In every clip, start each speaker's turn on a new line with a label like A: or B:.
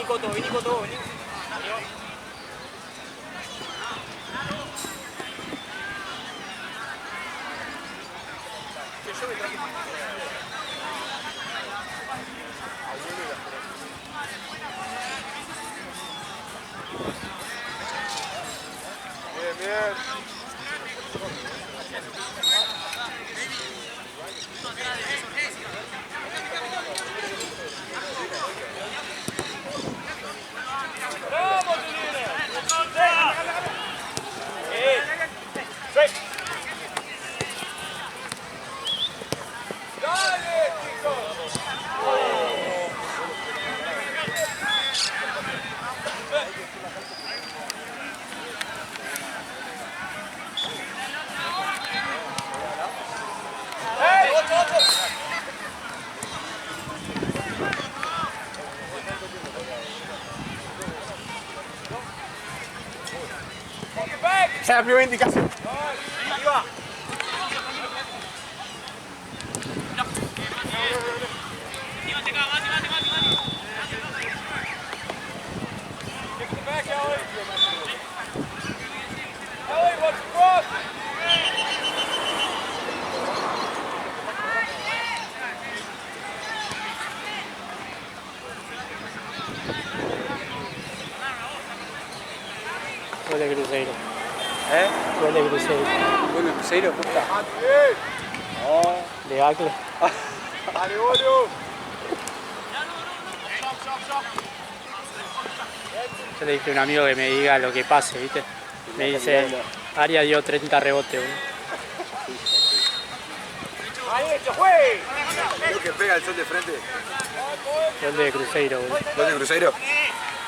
A: Coto, vení Coto, vení.
B: Bien, bien.
A: ¡Vamos, Julina! ¡Straight! ¡Dale, chicos! ¡Hey! ¡Otro!
B: ¡Ya la primera indicación!
A: ¡Ahí va!
C: Gol de Cruzeiro.
B: ¿Eh?
C: Gol de Cruzeiro.
B: ¿Gol de Cruzeiro? Puta.
C: De Acle.
B: ¡Dale, boludo!
C: Yo le dije a un amigo que me diga lo que pase, ¿viste? Me dice, Aria dio 30 rebotes, boludo.
A: ¡Ahí hecho, güey!
B: Creo que pega el sol de frente.
C: Gol de Cruzeiro, boludo.
B: ¿Gol de Cruzeiro?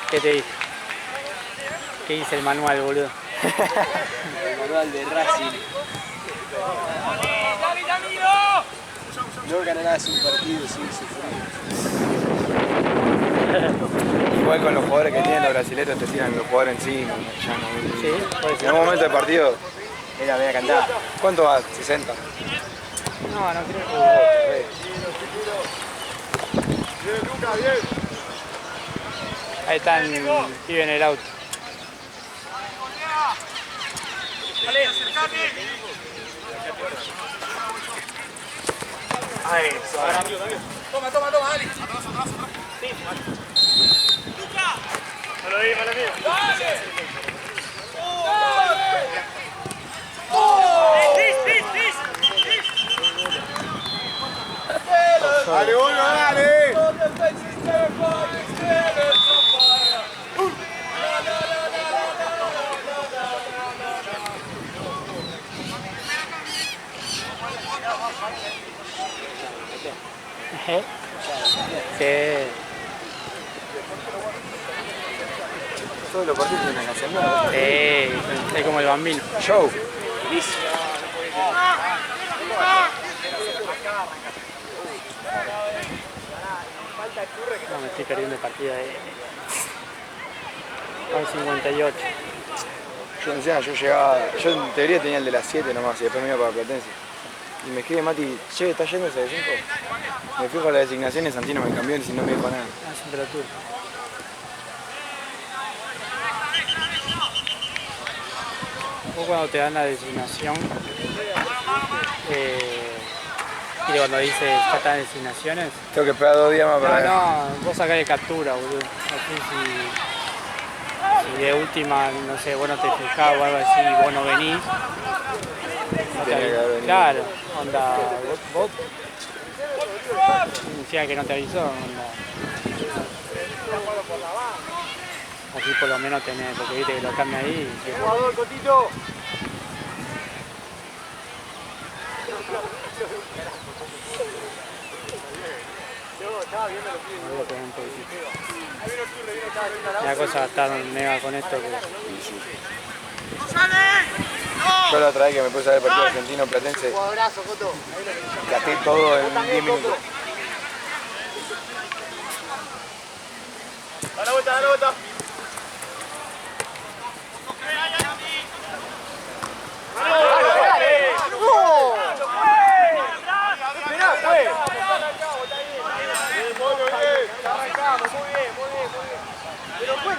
C: ¿Qué te dije? ¿Qué dice el manual, boludo?
D: El manual de Racing.
A: ¡Dale, Danilo!
D: No ganarás un partido sin sufrir.
B: Igual con los jugadores que tienen los brasileños te tiran los jugadores encima. Ya no.
C: Sí, puede
B: En
C: ser.
B: un momento del partido,
D: Era media cantada.
B: ¿cuánto va? 60.
C: No, no creo.
B: Bien, Luca, bien.
C: Ahí están, vive en el auto.
A: ¡Dale, acercate!
B: Ahí,
A: Toma, dale. Sí. ¡Luca! Me lo di. ¡Dale!
B: Dale, boludo, dale.
C: ¿Eh? Sí.
B: Todos los partidos tienen una canción nueva.
C: Sí, es como el bambino.
B: Show.
C: No, me estoy perdiendo el partido de... Con 58.
B: Yo no sé, yo llegaba, yo en teoría tenía el de las 7 nomás y después me iba para Platense. Y me escribe Mati, che, ¿está yendo ese de 5? Me fijo en las designaciones, Santino me cambió y si no me dijo nada.
C: Ah, temperatura. Vos cuando te dan la designación, y cuando dice ya están designaciones,
B: Tengo que esperar 2 días más para...
C: no, vos sacás de captura, boludo. Así si de última, no sé, vos no te fijás o algo así, y vos no venís. No te
B: Tenía que haber venido.
C: claro, onda, vos decía que no te avisó, onda. Así por lo menos tenés, porque viste que lo cambia ahí. Y
A: Jugador, Cotito.
C: voy a poner un poquitito. La cosa está mega con esto que...
B: Yo la otra vez que me puse a ver el partido argentino Platense,
A: Jugadorazo, Coto.
B: gasté todo en 10 minutos.
A: Dale vuelta. Muy bien.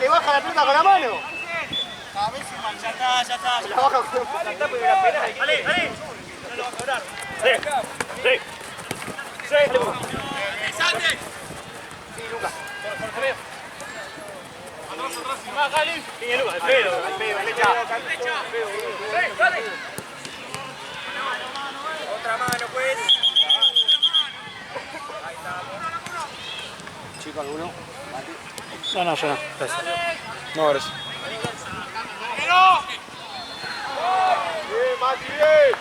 A: le baja la pelota con la mano.
D: Ya está, ya está.
A: La baja con la pelota.
E: ¡Ale! No lo va a cobrar. Sí.
A: Sí, Lucas.
E: Más, Gali. Sigue Lucas, al pedo.
A: Derecha.
E: Otra mano, pues.
D: Chico, alguno.
C: No, yo no. Gracias.
B: No, gracias.
A: Bien, Mati, bien.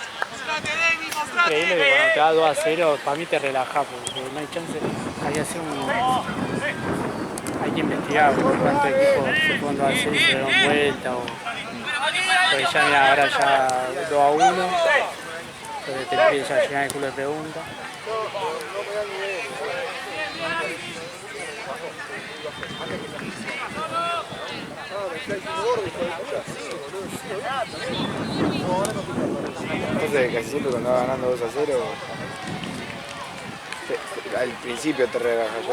C: Increíble que cuando te da 2-0, para mí te relaja porque no hay chance. Hay que hacer hay que investigar cuántos equipos se ponen 2-0 y se dan vuelta. Porque ya mira, ahora ya 2-1. Entonces te empieza a llenar el culo de preguntas.
B: Entonces casi siempre cuando va ganando 2-0, al principio te relajas.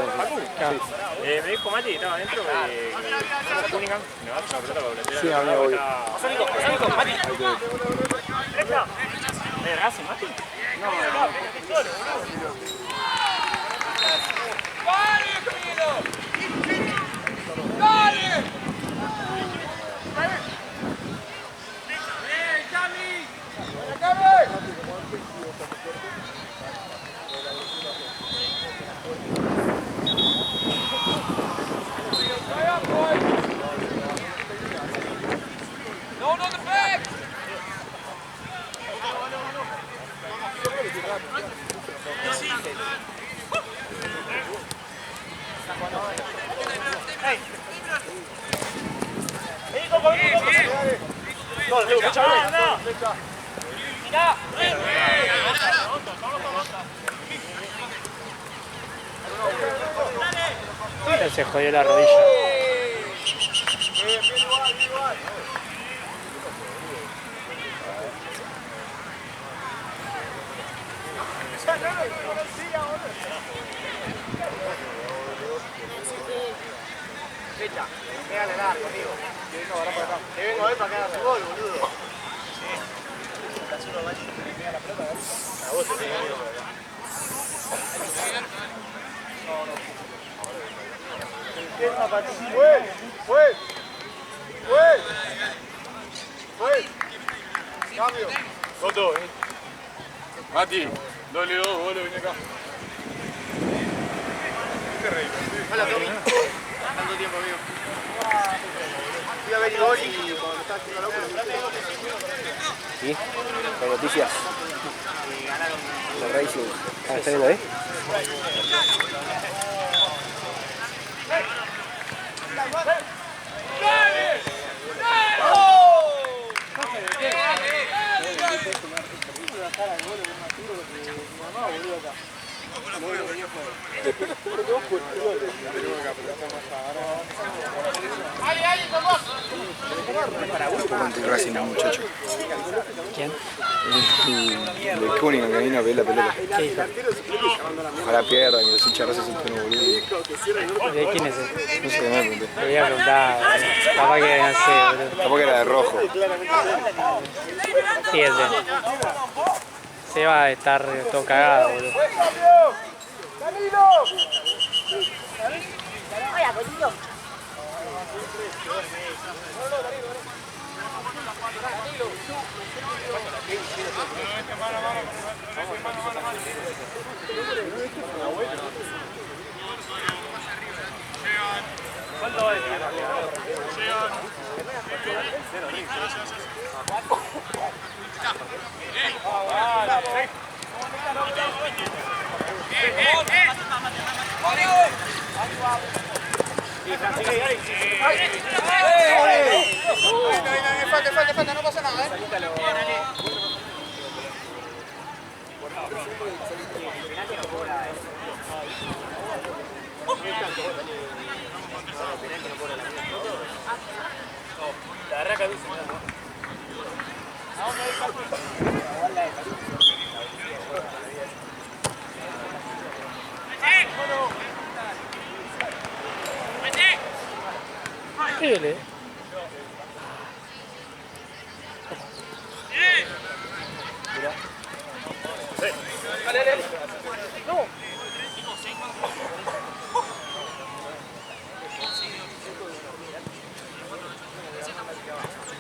C: Claro.
E: Me dijo Mati que estaba adentro que Cunningham me va a hacer una pelota para
B: Sí, amigo, obvio.
E: Pasó, Mati. Derecha. Racing, Mati.
C: Ya se jodió la rodilla.
A: Derecha. Pégale el arco, amigo. Te vengo a ver para que hagas el gol, boludo. Cambio.
E: Soto, Mati, doble 2, boludo, vení acá.
A: Hola, Tommy. Tanto tiempo, amigo. Fui a ver el gol y cuando estaba haciendo loco,
B: ¿Sí? Las noticias. Los Racing. ¿Está viendo ahí? ¿Cómo ante el Racing, muchacho?
C: ¿Quién?
B: El de Cunningham que vino a pedir la pelota.
C: ¿Qué dijo?
B: Ojalá pierda, que los hinchas Racing son todos boludos.
C: ¿De quién es ese?
B: No sé qué me pregunté.
C: Le voy a preguntar. Capaz que no sé, boludo.
B: Capaz que era de rojo.
C: Sí, es de. Se va a estar todo cagado, boludo.
F: Hola, boludo.
E: ¿Cuánto va a decir?
A: Falta, no pasa nada,
E: La arranca dulce,
C: Increíble.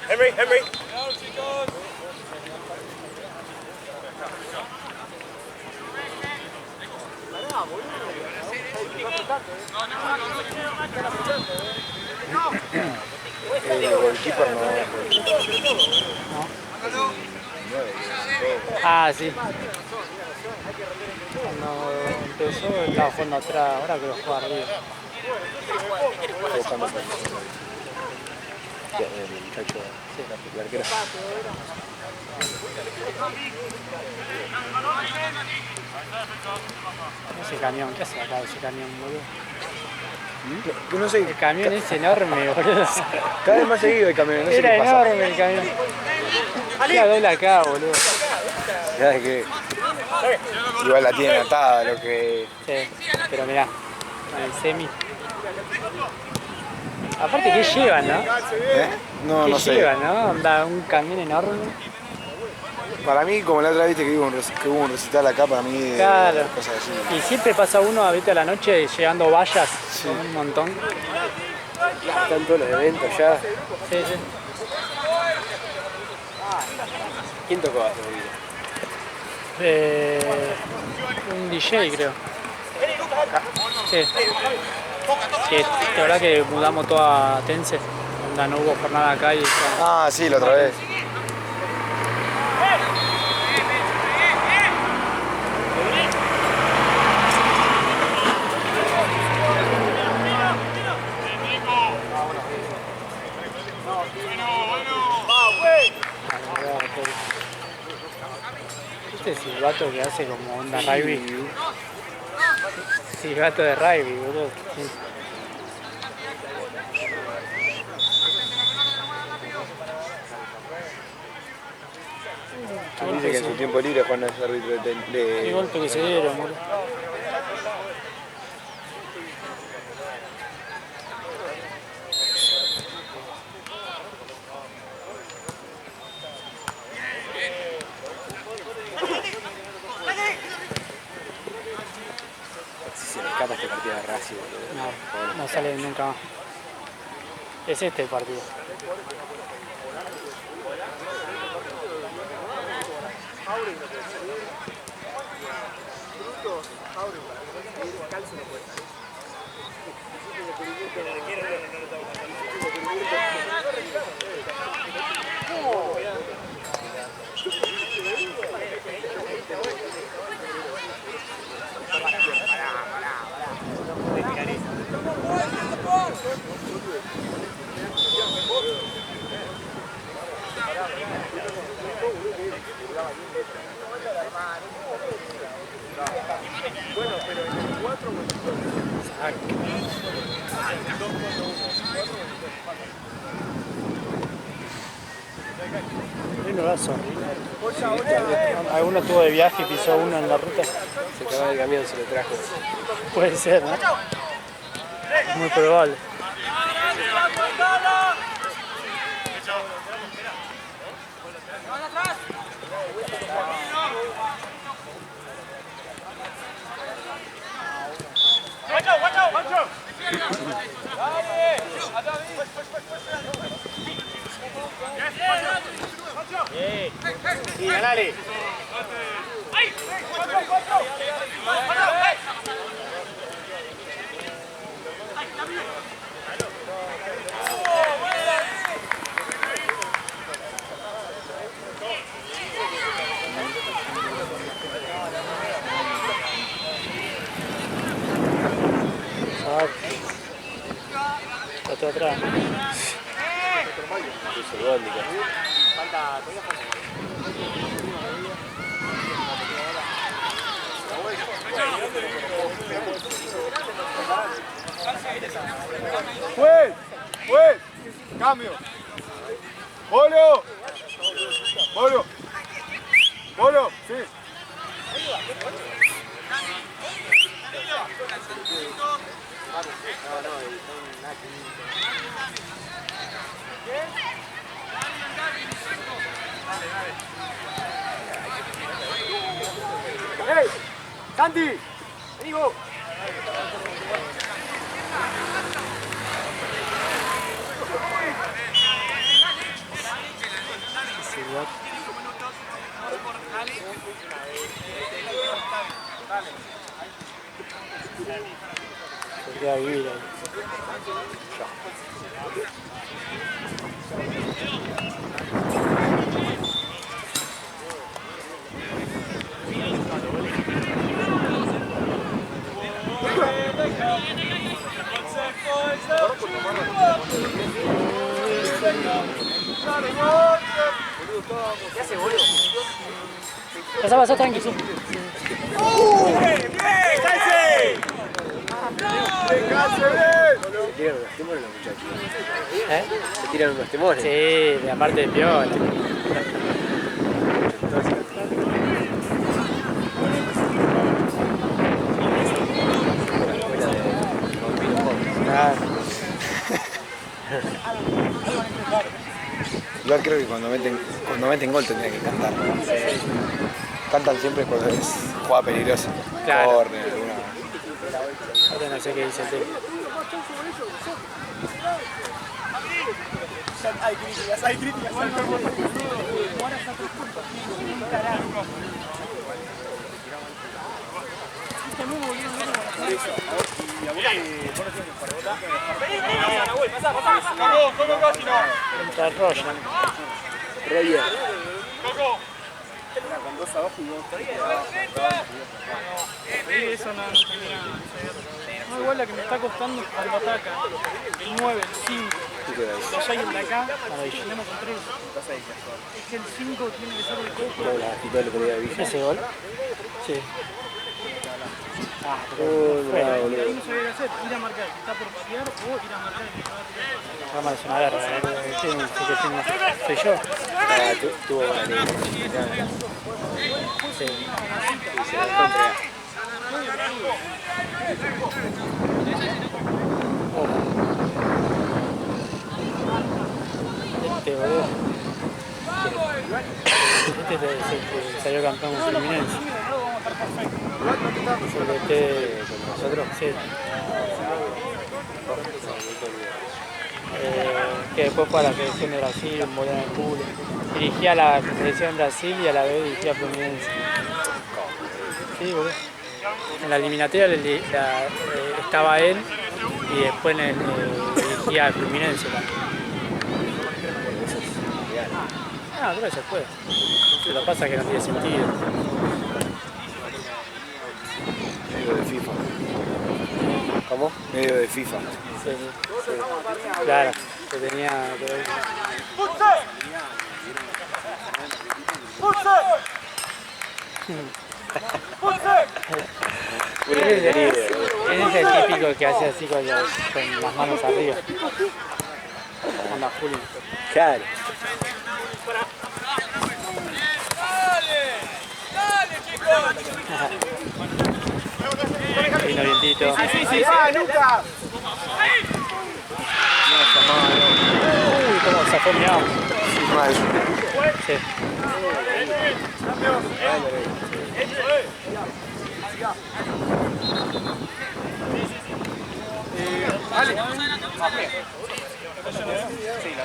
E: Henry, Henry.
B: El goalkeeper no.
C: Ah, sí. Cuando empezó estaba jugando atrás, ahora que lo juega arriba.
B: El muchacho, el arquero.
C: Ese camión, ¿qué hace acá ese camión, boludo?
B: Que no sé,
C: El camión es enorme, boludo.
B: cada vez más seguido el camión, no sé
C: Era
B: qué pasa.
C: enorme el camión. ¿Qué doble acá, boludo?
B: ¿Sabes qué? Igual la tienen atada, lo que...
C: Sí, pero mirá, con el semi. Aparte, ¿qué llevan, no?
B: ¿Eh? No,
C: ¿Qué
B: no sé.
C: llevan, no? Onda, un camión enorme.
B: Para mí, como la otra vez viste que hubo un recital acá, para mí,
C: Claro.
B: cosas así.
C: Y siempre pasa uno ahorita a la noche llevando vallas,
B: Sí.
C: un montón.
B: Están todos los eventos ya.
C: Sí, sí.
B: ¿Quién tocó hace poquito?
C: Un DJ, creo. Sí. Que la verdad que mudamos toda Tense. Onda, no hubo jornada acá y...
B: Ah, sí, la otra vez.
C: ¿Viste el silbato que hace como onda rugby? Silbato de rugby, boludo. Sí.
B: Dice que en su tiempo libre Juan es árbitro
C: Qué
B: de...
C: golpe que se dieron, boludo.
B: Si se le escapa este partido de Racing, boludo.
C: No sale nunca más. Es este el partido. Lindo brazo. Alguno estuvo de viaje y pisó uno en la ruta.
B: Se acaba el camión, se lo trajo.
C: Puede ser, ¿no? Es muy probable.
E: Y ganale.
C: Otro atrás.
A: ¡Juez! ¡Juez! ¡Cambio! ¡Bolo! ¡Bolo! ¡Bolo! ¡Sí!
B: ¡Hey! ¡Santi! ¡Vení vos!
C: Se queda vivir ahí. Pasá, tranqui.
B: Se tiran unos timones los muchachos.
C: ¿Eh?
B: Se tiran unos timones.
C: Sí, de aparte de piola. Claro.
B: Igual creo que cuando meten gol tendría que cantar, ¿no? Cantan siempre cuando es jugada peligrosa.
C: Claro.
B: Corner, alguna.
C: Ahora no sé qué dice el tema.
D: Hay críticas.
C: Contra Roya.
B: Roger.
F: Eso no termina. No, igual la que me está costando es al Bataca. El 9, el 5. Los 6 el de acá. Tenemos con 3. Es que el 5 tiene que ser el coco.
C: ¿Ese gol? Sí. Ah,
F: Ahí no sabía qué hacer. Ir a marcar el que está por patear o ir a marcar el que va a tirar.
C: vamos a hacer una verga. ¿Quién es el que tiene más? ¿Soy yo?
B: Tuvo buena línea.
C: Sí.
B: Y se la contra.
C: Este boludo. Este es el que salió campeón con Fluminense. El de con nosotros, sí. Que después fue a la selección de Brasil, un boludo en el culo. Dirigía a la selección de Brasil y a la vez dirigía a Fluminense. Sí, boludo. En la eliminatoria estaba él y después dirigía a Fluminense. Ah, creo que se puede. Lo que pasa es que no tiene sentido.
B: Medio de FIFA.
C: ¿Cómo?
B: Medio de FIFA.
C: Sí, sí. Claro, que tenía... Ese es el típico que hace así con las manos arriba. Anda Juli.
B: Claro.
C: Vino vientito.
A: ¡Va, Lucas!
C: Uy, cómo zafó, mirá.
B: Mal.
C: Sí.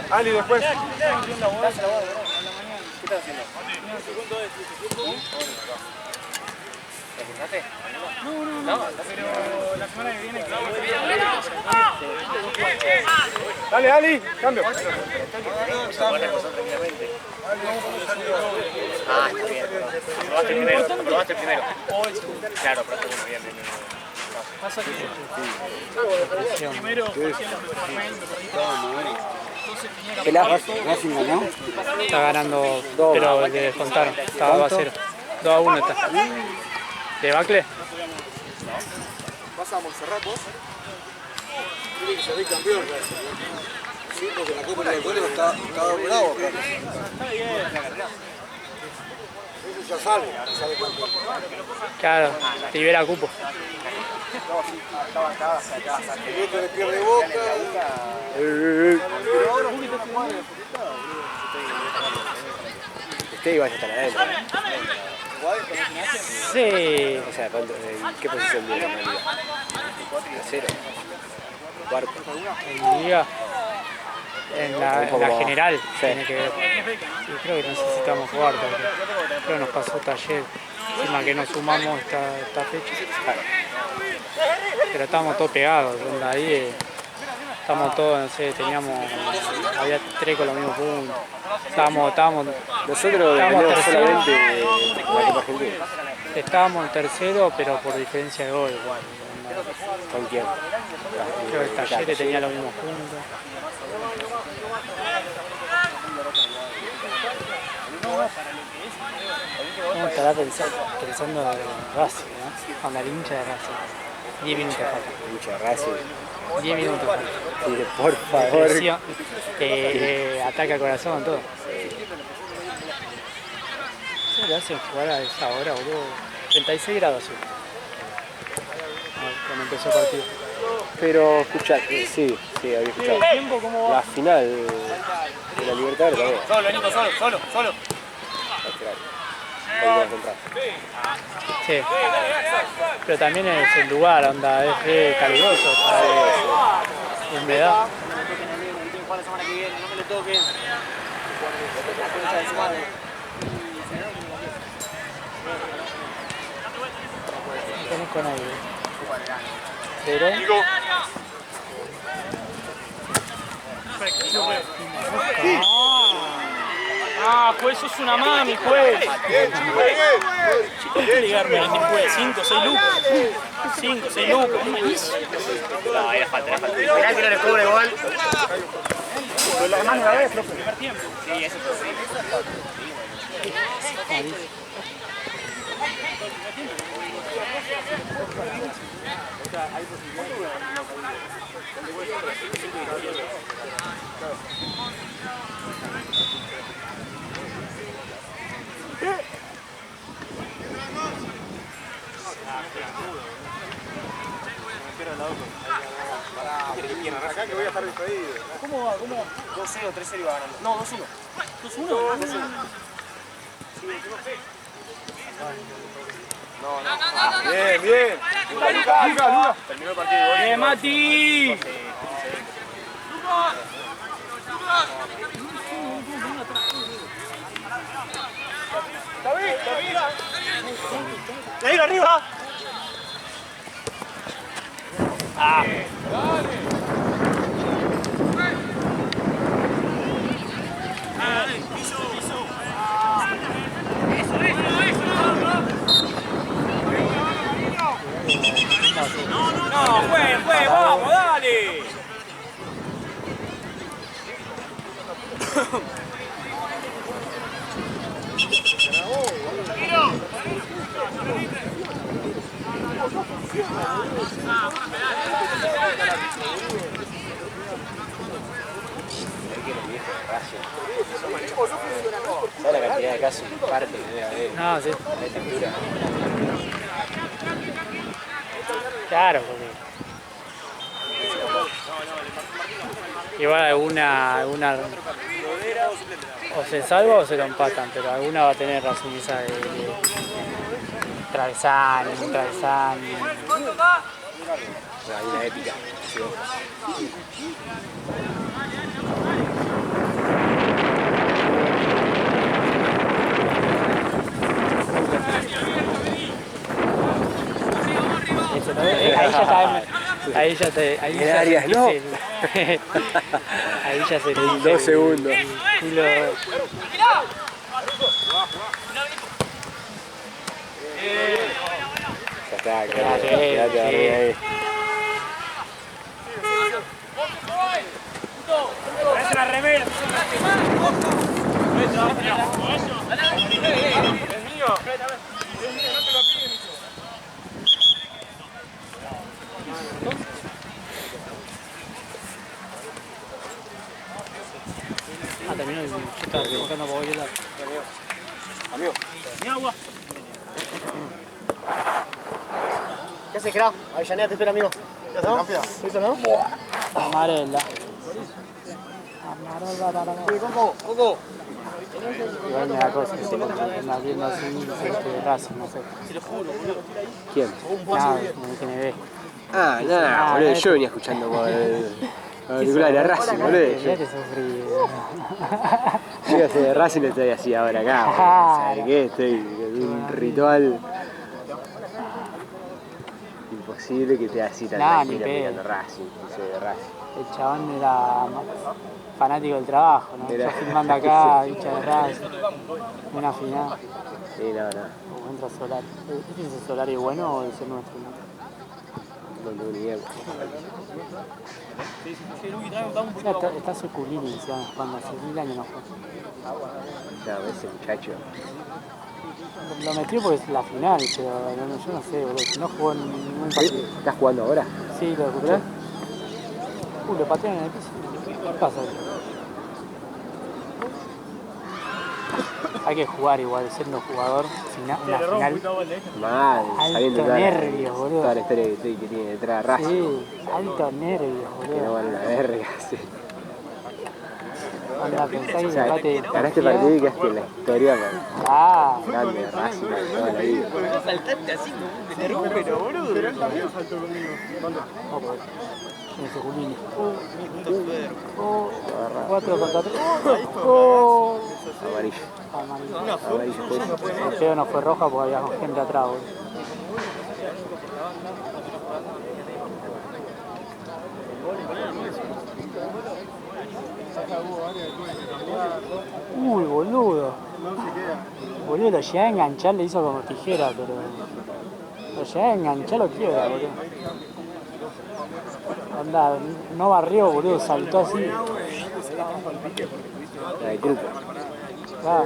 A: Ali, después.
F: ¿Qué estás haciendo? No, pero la semana que viene...
A: Dale, Ali, cambio.
E: Ah, está bien. Probaste primero. Claro, probaste uno, bien.
F: Pasa que primero
C: Está ganando, pero le descontaron. Estaba 2-0. 2-1 está. ¿De Bacle?
B: Pasa a Montserrat vos. Tiene que salir campeón. Sí, porque la Copa del Pueblo está bravo. Eso ya sale campeón.
C: Claro, libera cupo.
A: El viejo le pierde Boca.
G: Usted iba a estar adentro.
C: Sí.
G: O sea, ¿en qué posición viene en la liga? Tercero. Cuarto.
C: En Liga, en la general, tiene que ver. Yo creo que necesitamos jugar, porque creo que nos pasó Taller, encima que nos sumamos esta fecha. Pero estábamos todos pegados, donde ahí estamos todos, no sé, había 3 con los mismos puntos.
G: Nosotros ganamos solamente la Copa Argentina.
C: Estábamos en tercero, pero por diferencia de gol igual.
G: ¿Con quién?
C: Creo que el Talleres tenía los mismos puntos. ¿Cómo estará pensando en Racing, no? Con la hincha de Racing. 10 minutos faltan.
G: Hincha de Racing.
C: 10 minutos faltan.
G: Mire, por favor.
C: Presión, ataque al corazón, todo. ¿Cómo le hacen jugar a esa hora, boludo? 36 grados, sí. Cuando empezó el partido.
G: Pero escuchá, sí, había escuchado.
F: ¿El tiempo cómo va?
G: La final de la Libertadores también.
D: Solo, Nico, solo.
C: Sí. Pero también es el lugar, onda, es caluroso para humedad.
D: Juan la semana que viene, no me le toquen. La concha de su madre.
C: No conozco a nadie. Pero...
F: Juez, sos una mami, juez. Chico, ¿qué ligarme ni juez? 5, 6 lucas. 5, 6 lucas, es malísimo.
D: No, era falta.
A: Mirá que no le cobra igual.
F: Pero la demás no la ves, profe. Primer tiempo.
D: Sí, eso
A: Acá que voy a estar despedido.
F: ¿Cómo va?
D: 2-0, 3-0 iba ganando. No, 2-1.
F: 2-1.
A: Bien. Luca.
D: Terminó el partido.
F: ¡Bien, Mati!
D: ¡David, arriba!
F: No, juez, vamos, dale.
G: ¿Sabes la cantidad de casos que parte que debe haber?
C: No, sí.
G: La lectura.
C: Claro, porque... Igual alguna o se salva o se lo empatan, pero alguna va a tener razón esa de travesaño, un travesaño.
G: Hay una épica. Sí.
C: Eso, ¿no? Ahí ya te... Ahí
G: En
C: ya
G: Arias, no.
C: Ahí ya se...
G: En 2 segundos.
C: Culo.
G: Ya está, quédate arriba ahí.
F: Parece la remera.
C: Terminó y yo estaba buscando para bailar.
F: Mi agua.
D: ¿Qué haces, crack? Avellaneda te espera, amigo. ¿No? ¿Eso no?
C: Amarela.
D: Sí, Coco.
C: Igual me da cosa que se anda viendo así, de Racing, no sé.
G: ¿Quién?
C: Nada, que me ve.
G: Ah, nada, boludo. Yo venía escuchando por el auricular de Racing, boludo.
C: Ya te sufrí.
G: Yo iba a hacer de Racing y estoy así ahora acá, boludo. ¿Sabes qué? Estoy en un ritual imposible que te así tan tranquila mirando Racing, de Racing.
C: El chabón era fanático del trabajo, ¿no?
G: Era.
C: Yo filmando acá, hincha de Racing, una final.
G: Sí, no.
C: Entra Solari. ¿Este es el Solari bueno o es el nuestro?
G: No tengo ni idea.
C: Está Seculini, cuando hace 1000 años no juega.
G: No, ese muchacho.
C: Lo metió porque es la final, pero yo no sé, boludo. Si no jugó en ningún partido.
G: ¿Estás jugando ahora?
C: Sí, lo escuché. Lo patearon en el piso. ¿Qué pasa? Hay que jugar igual, siendo jugador, una final.
G: Mal, sabiendo
C: Alto nervios, boludo.
G: toda la historia que tiene detrás de Racing.
C: Sí, alto nervios, boludo.
G: Que no vale una verga, sí.
C: Anda, pensá que
G: O sea,
C: empate.
G: ganaste partido y quedaste en la historia más grande de Racing de toda la vida.
D: Saltaste así como un fenómeno, boludo. Pero él también saltó conmigo.
C: En Seculini.
G: 4
C: 4 contra 3.
G: Amarillo.
C: El feo no fue roja porque había gente atrás, boludo. Uy, boludo. Boludo, lo llegué a enganchar, le hizo como tijera, pero... Lo llegué a enganchar, lo quiebra, boludo. Anda, no barrió, boludo, saltó así.
G: La de grupo.
C: Claro.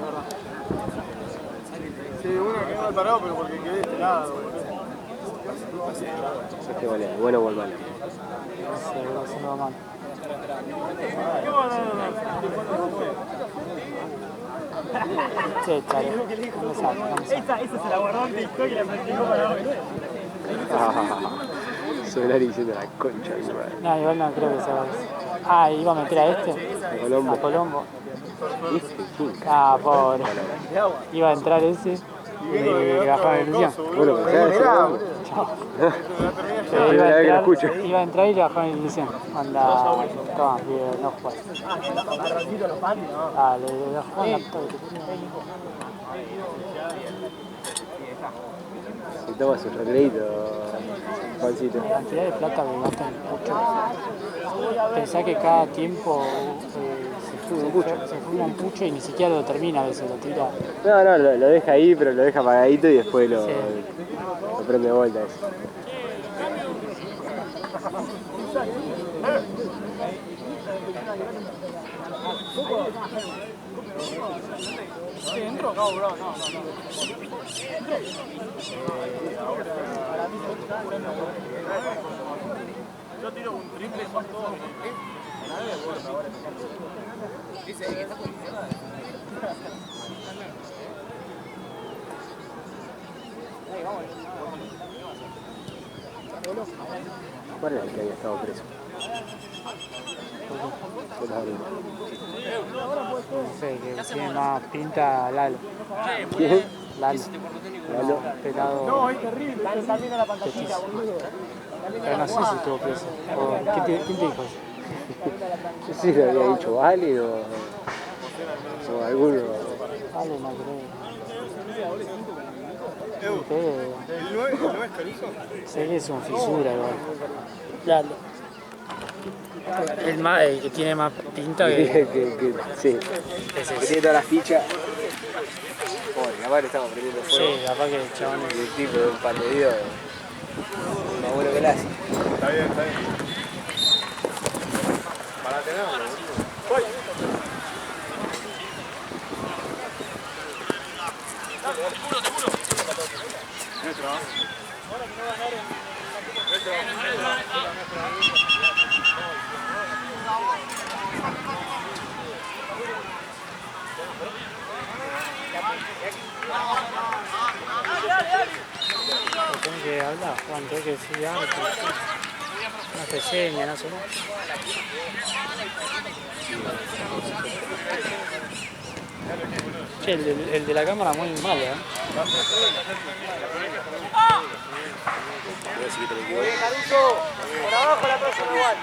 A: Sí, uno quedó mal parado, pero porque quedé de este lado.
G: Este gol es bueno o malo.
C: Sí, boludo, eso no va mal. Sí, chale. No me sale.
F: Esa se la guardó ante historia y la practicó para hoy.
G: Solari diciendo la concha de su madre.
C: No, igual no creo que sea eso. Ah, iba a meter a este.
G: A Colombo.
C: A Colombo.
G: ¿Viste? ¿Quién?
C: Ah, pobre. Iba a entrar ese y le bajaron el ilusión.
G: Bueno, pues ya
C: Iba
G: vez que lo escucho.
C: a entrar y le bajaron la ilusión. Anda, toma, pibe, no juegas. Ah, le bajaron la todo.
G: Se toma su recreito, Juancito.
C: La cantidad de plata que gastan mucho. Pensá que cada tiempo se fuma un pucho y ni siquiera lo termina, a veces lo tira.
G: No, lo deja ahí, pero lo deja apagadito y después lo prende de vuelta eso.
F: ¿Entró? No, bro, no. Yo tiro un triple con todo.
G: ¿Cuál era el que había estado preso?
C: No sé, que tiene más pinta Lalo.
G: ¿Quién?
C: Lalo.
G: Lalo.
C: Pelado.
F: No, es terrible.
D: Está viendo la pantallita, boludo.
C: Pero no sé si estuvo preso. ¿Quién te dijo eso?
G: No sé si lo había dicho Vale o alguno.
C: Vale, no creo.
A: ¿El 9 es Caruso?
C: Sé que es un fisura igual. Lalo. El que tiene más pinta que...
G: Sí,
C: Es
G: que
C: ese.
G: tiene todas las fichas. Pobre, capaz le estamos prendiendo fuego.
C: Sí, capaz que el chabón es...
G: El tipo de un pan de Dios. Más bueno que el ASI.
A: Está bien. Para tenerlo, boludo.
C: Tengo que hablar, Juan, creo que decir algo. No te seña, no sé más. Che, el de la cámara muy malo, ¿eh?
D: Caruso, por abajo la próxima igual.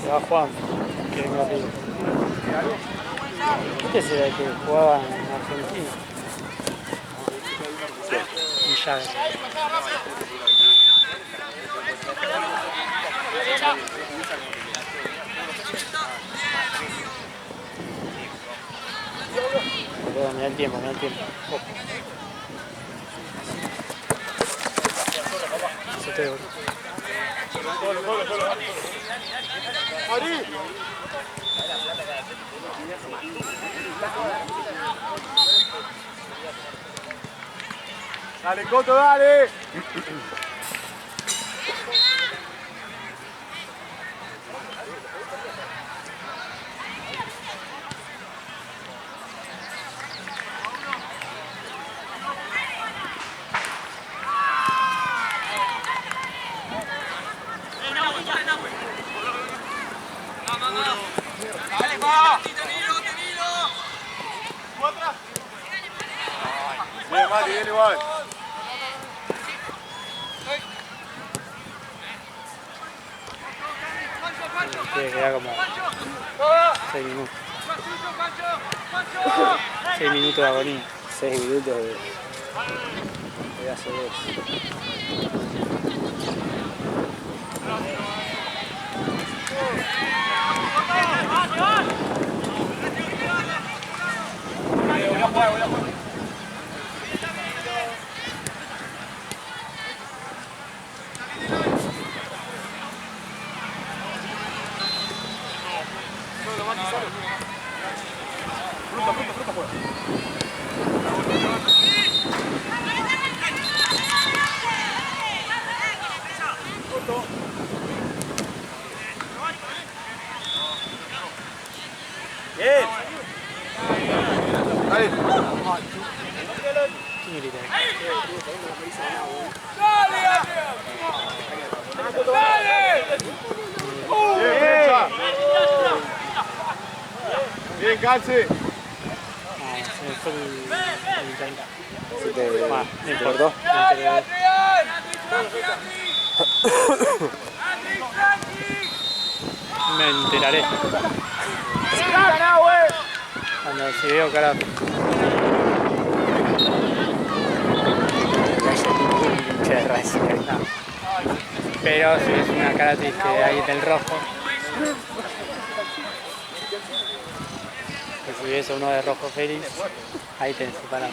C: Se va Juan, que venga arriba. Este será el que jugaba en Argentina. Y ya. Mira el tiempo, mira el tiempo. Se te ve.
A: Dale, Coto, dale. Dale, va. Bien, Mati, bien igual.
C: Tiene que quedar como 6 minutos. 6 minutos de agonía.
G: 6 minutos de pedazo de
A: Bien. Dale.
C: ¿Quién grita?
A: Bien, Fecha. Bien, Calce.
C: No, se me fue el internet.
G: Se te
C: Ah, no importa.
G: cortó.
C: Me enteraré. Cuando si veo cara.
G: Hincha de Racing.
C: No. Pero si es una cara triste ahí del rojo. Que si ves a uno de rojo feliz, ahí te separan.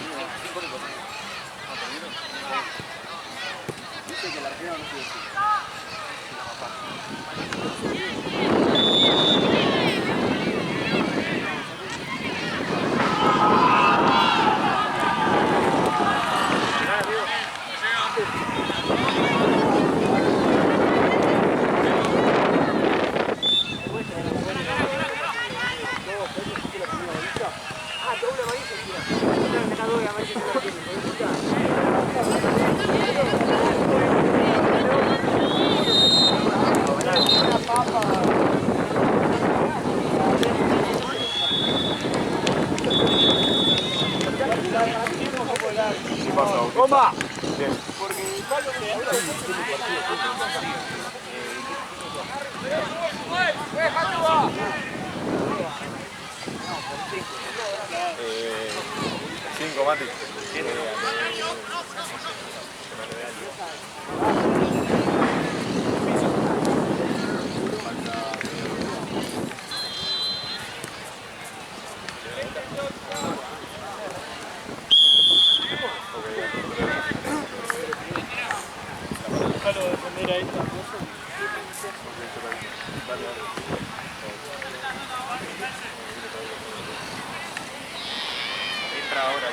A: Toma. Cinco, Mati. Entra ahora,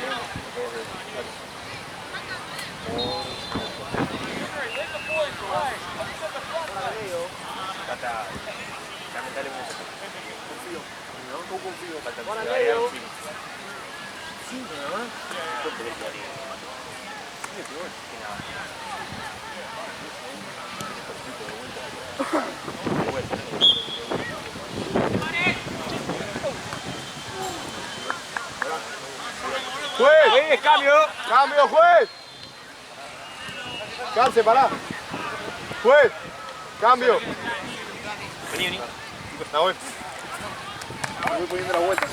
A: lamentablemente. Confío. No confío. ¡Juez! ¡Cambio! ¡Cambio, juez! ¡Calce, pará! ¡Juez! ¡Cambio!
E: Vení.
A: La voy. Me voy poniendo la vuelta,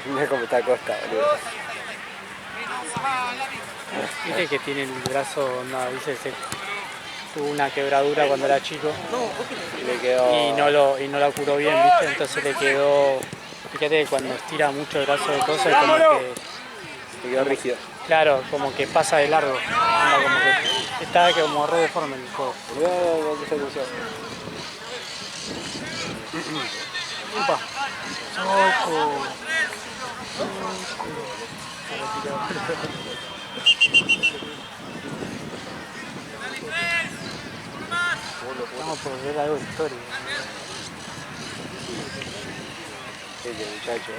G: Mira cómo está Costa, boludo.
C: Viste que tiene el brazo, no, dice, tuvo una quebradura cuando era chico
G: Y le quedó.
C: y no la curó bien, viste, entonces le quedó, fíjate que cuando estira mucho el brazo de cosas, como que,
G: Le quedó rígido.
C: claro, como que pasa de largo, anda como que está como re deforme el juego. Upa. Choco. Estamos por ver algo histórico.
G: Ese muchacho.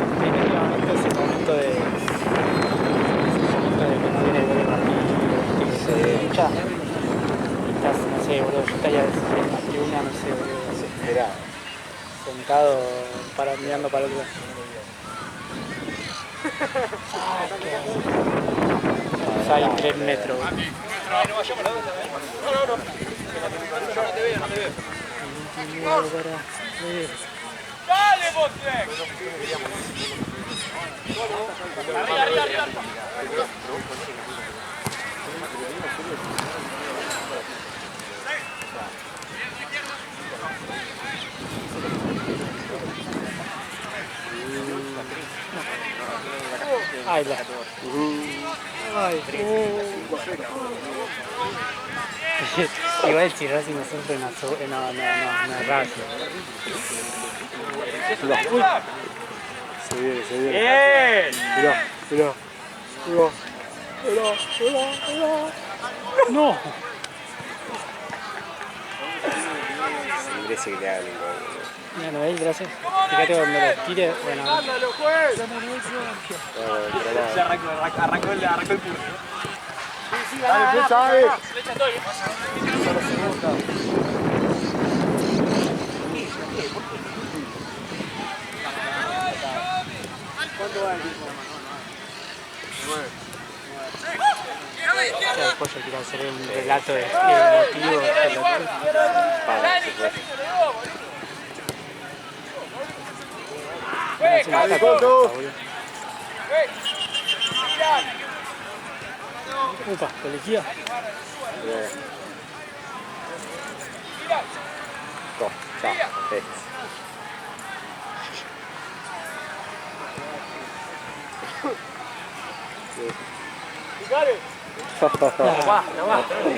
C: Definitivamente ese momento de que no viene el Martín, ya estás, no sé, boludo, yo estaría en la tribuna, no sé, boludo,
G: Desesperado.
C: sentado mirando para el otro lado. O sea, hay 3 metros.
A: ¡Dale, Botlek! Arriba.
C: Ay, la. Ay, igual si Racing no siempre no Racing.
G: Se viene, se viene.
E: ¡Bien!
G: Mirá.
C: No.
G: Se merece que le hagan el gol.
C: Mira, ¿no ves? Gracias. Fíjate cuando lo tire, bueno.
A: ¡Ándalo, juez!
E: Se arrancó el puro.
A: ¡Dale, flecha, Avi!
F: ¿Cuánto va el equipo?
C: Ya después yo quiero hacer un relato de emotivo.
A: ¡Dale, Coto!
C: Upa, policía.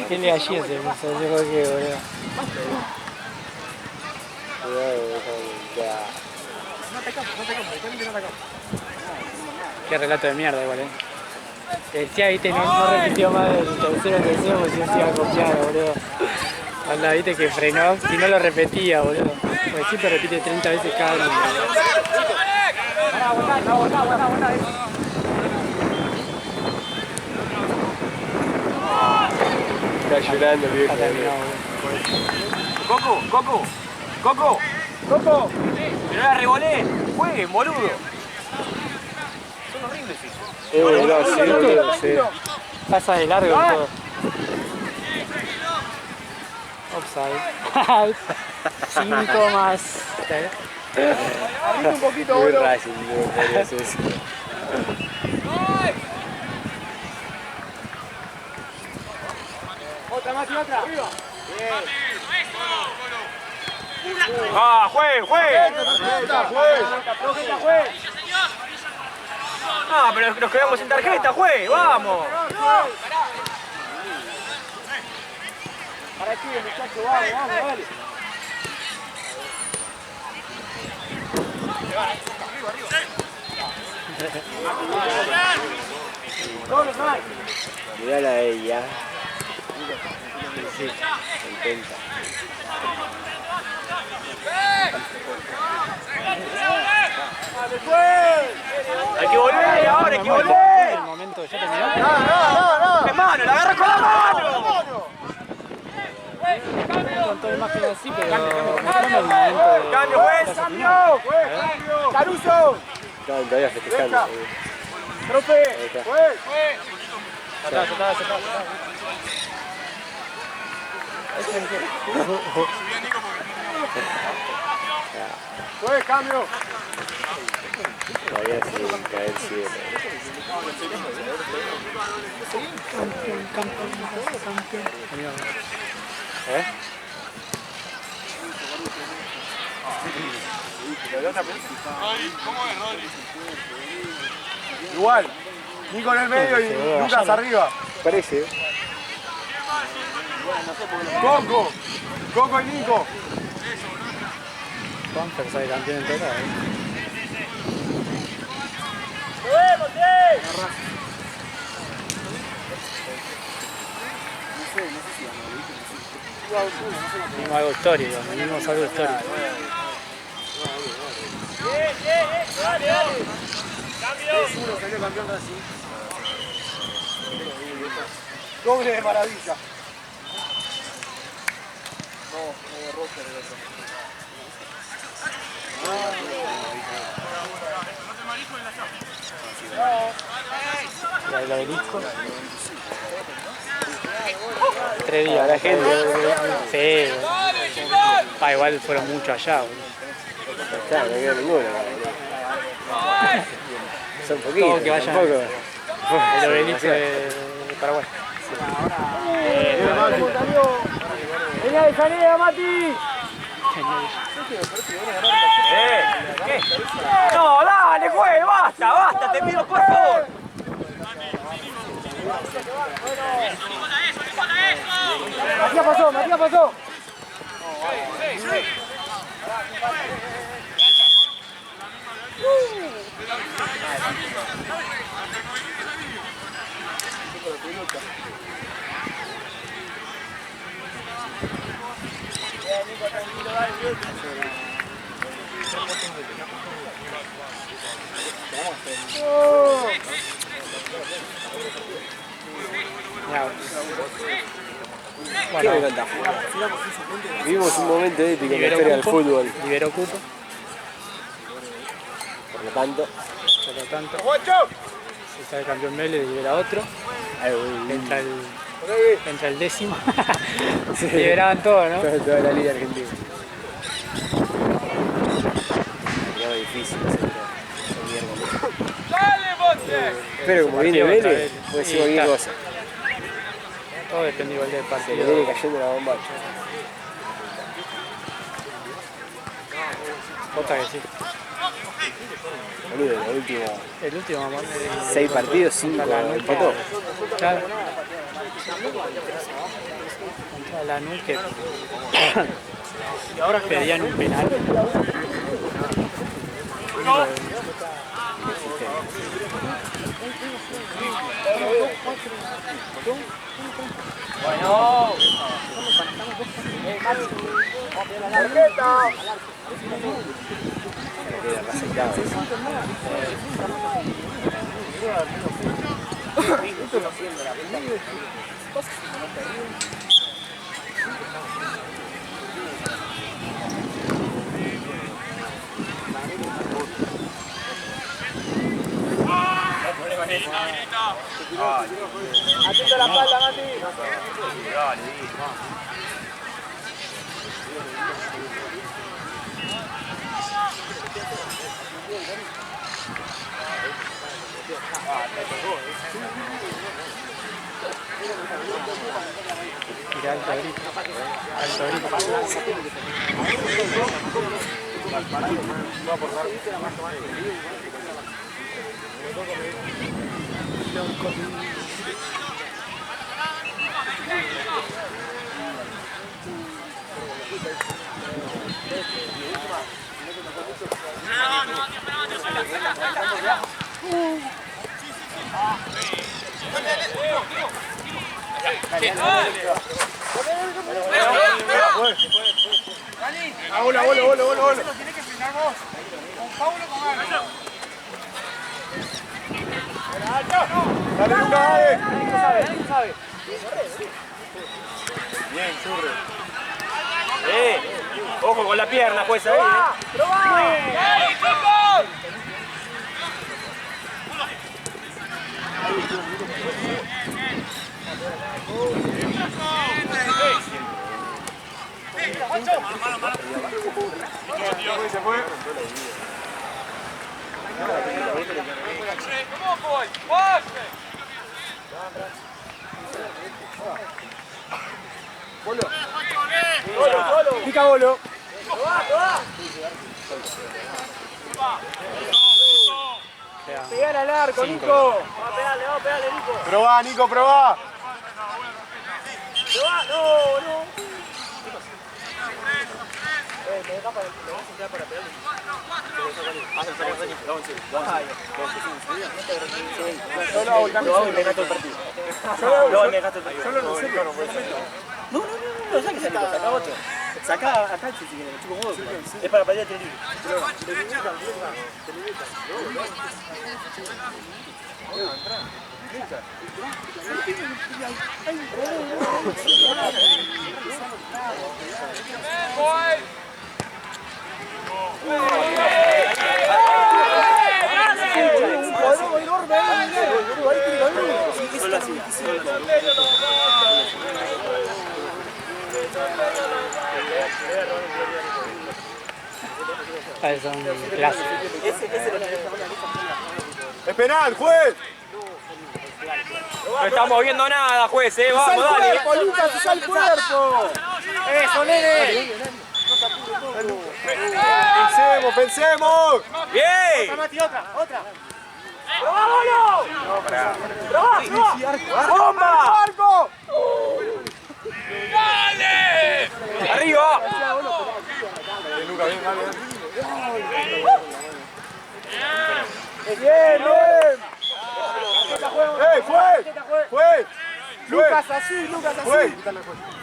C: ¿Qué le allí ese? No sé por qué, boludo. Qué relato de mierda igual, Decía, viste, no repitió más el tercero porque si no se iba a copiar, boludo. Anda, viste que frenó, si no lo repetía, boludo. Porque siempre repite 30 veces cada uno.
G: Está llorando el viejo.
C: Está terminado, boludo.
E: ¡Coco! ¡Pero la revolé! ¡Jueguen, boludo! Son horribles esos.
G: Boludo, sí.
C: Pasa de largo y todo. Offside. 5 más.
A: Abrite un poquito,
G: Muy
A: boludo.
G: Racing, no podría hacer eso.
A: Otra, Mati, otra. Arriba.
E: ¡Ah, juez! ¡Ah, pero nos quedamos sin tarjeta, juez! ¡Vamos!
A: Para aquí, muchacho, vamos, dale.
G: Mirala a ella. Sí, contenta.
E: ¡Hay que volver ahora, hay que volver!
C: El momento ya terminó.
A: No.
E: ¡Hermano, la agarra con la mano!
C: Con todo el más que así, pero mostrando el momento de...
E: ¡Cambio, juez! ¡Cambio!
A: ¡Caruso!
G: Estaban todavía festejando.
A: ¡Profe!
G: Ahí está.
E: Ya está.
A: ¡Juez, cambio!
G: Todavía sin caer cielo. ¿Eh?
A: Igual. Nico en el medio y Lucas arriba.
G: Parece.
A: Coco y Nico.
C: Juanfer sale campeón en total. Venimos algo histórico, venimos algo histórico.
A: Doble de maravilla.
C: El obelisco. 3 días.
G: La gente.
C: Sí. Igual fueron muchos allá.
G: Claro, no queda ninguno. Son poquitos.
C: Todo que vayan.
G: Tampoco.
C: El obelisco de Paraguay.
A: ¡Venga de salida, Mati!
E: ¿Qué? ¡No, dale, juez! ¡Basta! ¡Te pido, por favor!
A: Matías pasó.
G: ¿Qué me encanta? Vivimos un momento épico en la historia del fútbol.
C: Liberó cupo,
G: Por lo tanto,
C: por lo tanto, si sale campeón Vélez, libera otro. Entra el 10º.
G: sí,
C: Liberaban todo, ¿no?
G: toda la liga argentina. Quedó difícil el miércoles. Pero como viene
C: partido otra
G: Vélez,
C: vez.
G: puede
C: Sí,
G: ser cualquier
C: está.
G: cosa.
C: Todo depende igual del
G: Se le
C: partido.
G: viene cayendo la bombacha.
C: Otra que sí.
G: Boludo, los últimos
C: El último,
G: 6 partidos, 5 empató.
C: Claro. Contra Lanús que pedían un penal.
G: Queda resaltado.
A: Atento a la espalda, Mati.
C: Tira alto grito. Alto grito.
A: Bola.
F: Tenés que frenar vos. Con Paulo con Ana.
A: Dale, Lucas, dale.
E: ¿Sabe?
A: Bien, Churre.
E: Ojo con la pierna, juez, ahí.
A: Se fue.
E: Pica bolo. Pegar al arco, Nico. Vamos a pegarle, Nico.
A: Probá, Nico, probá.
E: No. No, saques a Nico, saca otro. Saca a Canchi si quieres, chupo huevo. Es para patear el libre.
C: Son clásicos.
A: Es penal, juez.
E: No estamos viendo nada, juez, vamos, dale.
A: Lucas, usa el cuerpo.
E: Eso, nene.
A: Pensemos.
E: Bien.
F: Mati, otra.
E: ¡Probá, bolo! No, pará. ¡Probá! ¡Bomba!
A: ¡Arco!
E: ¡Dale! ¡Arriba!
A: Lucas, bien, dale.
E: ¡Bien!
A: ¡Juez!
F: Lucas así.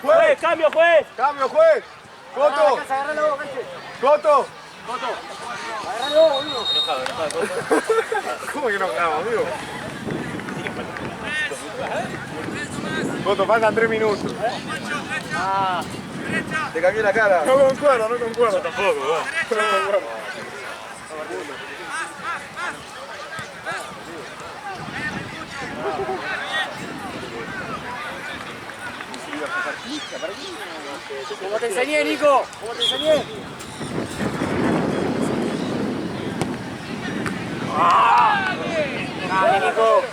E: ¡Juez! ¡Cambio, juez!
A: ¡Cambio, juez! ¡Coto! ¡Coto!
F: Agárralo, boludo.
A: ¿Cómo que enojado, amigo? Coto, faltan 3 minutos. Te cambié la cara. No concuerdo. Yo tampoco,
F: Como te enseñé, Nico. Como te enseñé.
E: ¡Dale, Nico!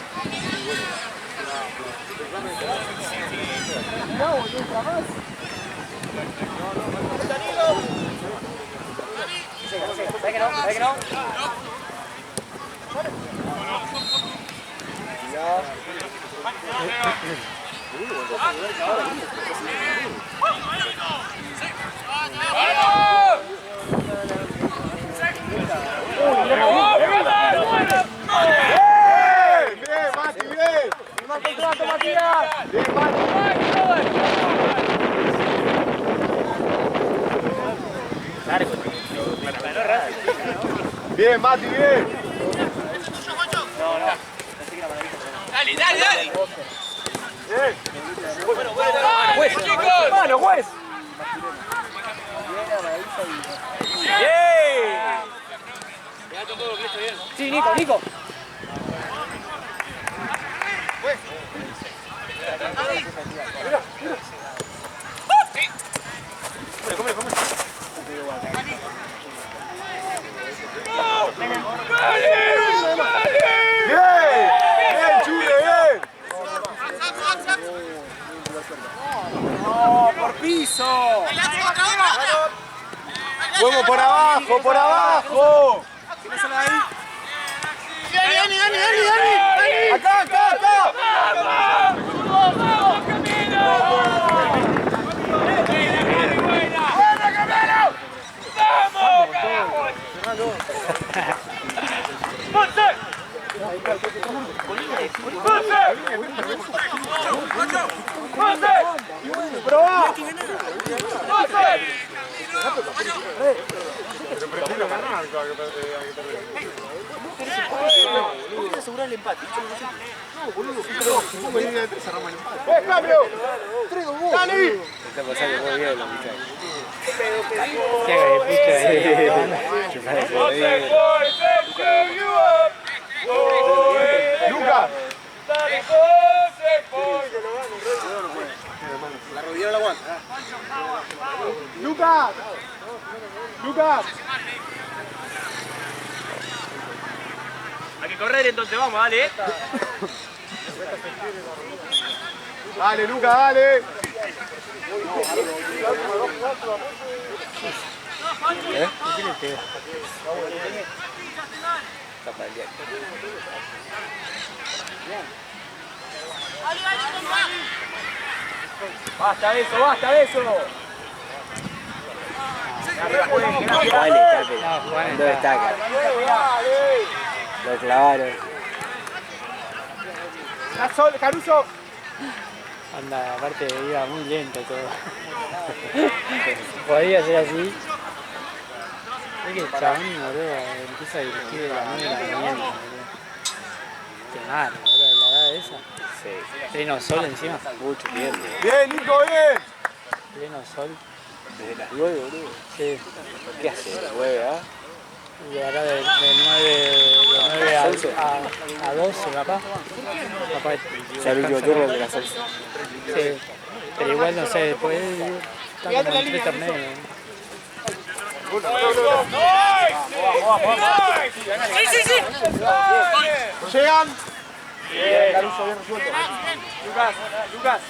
F: ¿Sabes que no?
A: Bien, Mati, bien.
F: Firma contrato, Matías.
A: Bien, Mati. Bien, Mati, bien.
E: ¡Dale!
A: Bien.
E: ¡Juez! ¡Mano, juez! ¡Bien!
F: Sí, Nico.
A: Bien, Chure, bien. ¡Vamos por abajo, por abajo!
F: Dani!
A: ¡Acá!
E: Quiero asegurar el empate.
A: ¡Cambio! ¡Dani!
G: Está pasando muy bien la mitad.
A: ¡Lucas!
E: La rodilla no la aguanta.
A: ¡Lucas!
E: Hay que correr entonces, vamos, dale.
A: Dale, Lucas, dale.
C: ¿Qué le pega?
E: Basta de eso.
G: Vale, Cape. No destaca. Lo clavaron.
A: Caruso.
C: Anda, aparte iba muy lento todo. Podía ser así. Es que el chabón, boludo, empieza a dirigir de la 9 de la mañana, boludo. Qué mal, boludo, la edad de esa.
G: Sí.
C: Pleno sol encima.
G: Mucho tiempo.
A: Bien, Nico, bien.
C: Pleno sol.
G: Desde las 9, boludo.
C: Sí.
G: ¿Qué hace? ¿Las 9, ah?
C: Y ahora de 9 a 12 capaz.
G: Ya el último turno de las 11.
C: Sí. Pero igual no sé, después está como en 3 torneos.
A: Llegan.
E: Bien, Caruso, bien resuelto. Lucas.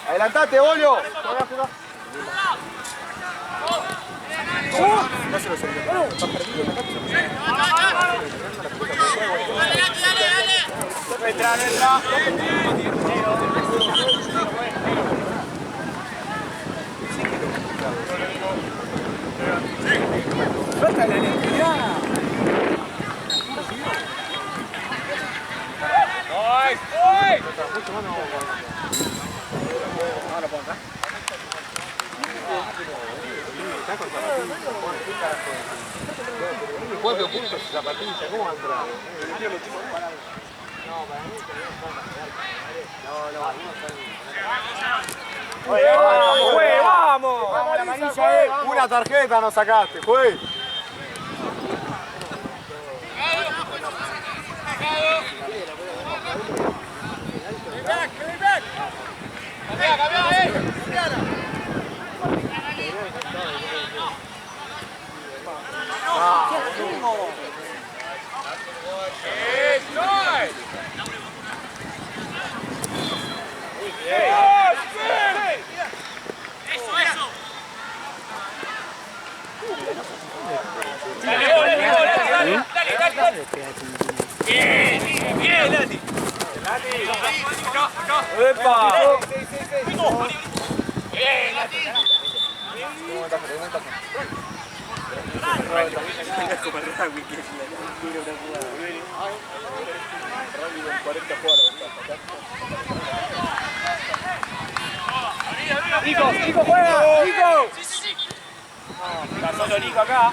A: Adelantate, Bolio. Entra.
E: ¡Suelta la energía!
A: Cuatro puntos esa zapatilla, ¿cómo va a entrar?
E: ¡Vamos!
A: Una tarjeta nos sacaste, juez.
E: Bien, Lati.
A: ¡Epa!
E: Nico, juega. Nico. Está solo Nico acá.